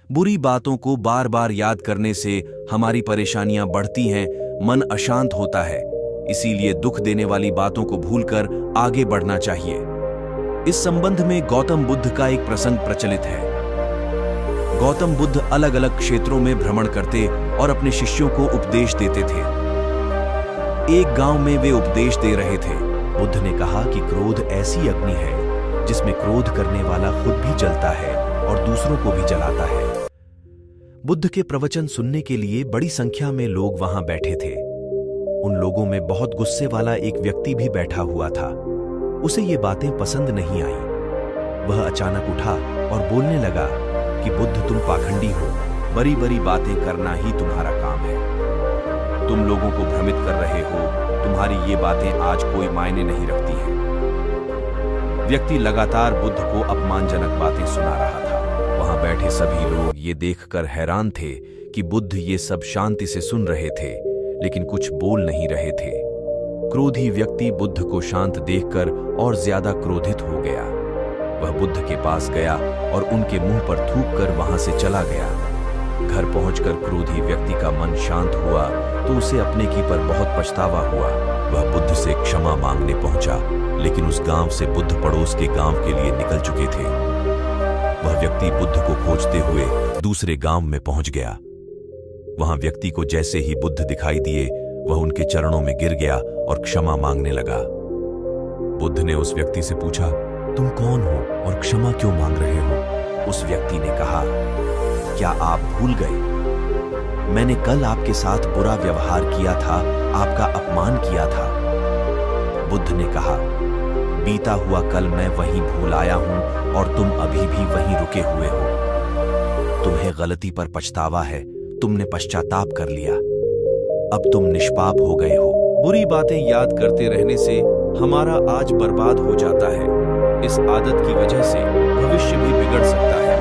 बुरी बातों को बार बार याद करने से हमारी परेशानियां बढ़ती हैं, मन अशांत होता है। इसीलिए दुख देने वाली बातों को भूलकर आगे बढ़ना चाहिए। इस संबंध में गौतम बुद्ध का एक प्रसंग प्रचलित है। गौतम बुद्ध अलग अलग क्षेत्रों में भ्रमण करते और अपने शिष्यों को उपदेश देते थे। एक गांव में वे उपदेश दे रहे थे। बुद्ध ने कहा कि क्रोध ऐसी अग्नि है जिसमें क्रोध करने वाला खुद भी जलता है और दूसरों को भी जलाता है। बुद्ध के प्रवचन सुनने के लिए बड़ी संख्या में लोग वहां बैठे थे। उन लोगों में बहुत गुस्से वाला एक व्यक्ति भी बैठा हुआ था। उसे ये बातें पसंद नहीं आईं। वह अचानक उठा और बोलने लगा कि बुद्ध, तुम पाखंडी हो, बड़ी बड़ी बातें करना ही तुम्हारा काम है। तुम लोगों को भ्रमित कर रहे हो, तुम्हारी ये बातें आज कोई मायने नहीं रखती हैं। व्यक्ति लगातार बुद्ध को अपमानजनक बातें सुना रहा था। वहां बैठे सभी लोग ये देखकर हैरान थे कि बुद्ध ये सब शांति से सुन रहे थे, लेकिन कुछ बोल नहीं रहे थे। क्रोधी व्यक्ति बुद्ध को शांत देखकर और ज्यादा क्रोधित हो गया। वह बुद्ध के पास गया और उनके मुंह पर थूककर वहां से चला गया। घर पहुंचकर क्रोधी व्यक्ति का मन शांत हुआ तो उसे अपने की पर बहुत पछतावा हुआ। वह बुद्ध से क्षमा मांगने पहुंचा, लेकिन उस गांव से बुद्ध पड़ोस के गांव के लिए निकल चुके थे। वह व्यक्ति बुद्ध को खोजते हुए दूसरे गांव में पहुंच गया। वहां व्यक्ति को जैसे ही बुद्ध दिखाई दिए, वह उनके चरणों में गिर गया और क्षमा मांगने लगा। बुद्ध ने उस व्यक्ति से पूछा, तुम कौन हो और क्षमा क्यों मांग रहे हो? उस व्यक्ति ने कहा, क्या आप भूल गए? मैंने कल आपके साथ बुरा व्यवहार किया था, आपका अपमान किया था। बुद्ध ने कहा, बीता हुआ कल मैं वहीं भूल आया हूं और तुम अभी भी वहीं रुके हुए हो। तुम्हें गलती पर पछतावा है, तुमने पश्चाताप कर लिया, अब तुम निष्पाप हो गए हो। बुरी बातें याद करते रहने से हमारा आज बर्बाद हो जाता है। इस आदत की वजह से भविष्य भी बिगड़ सकता है।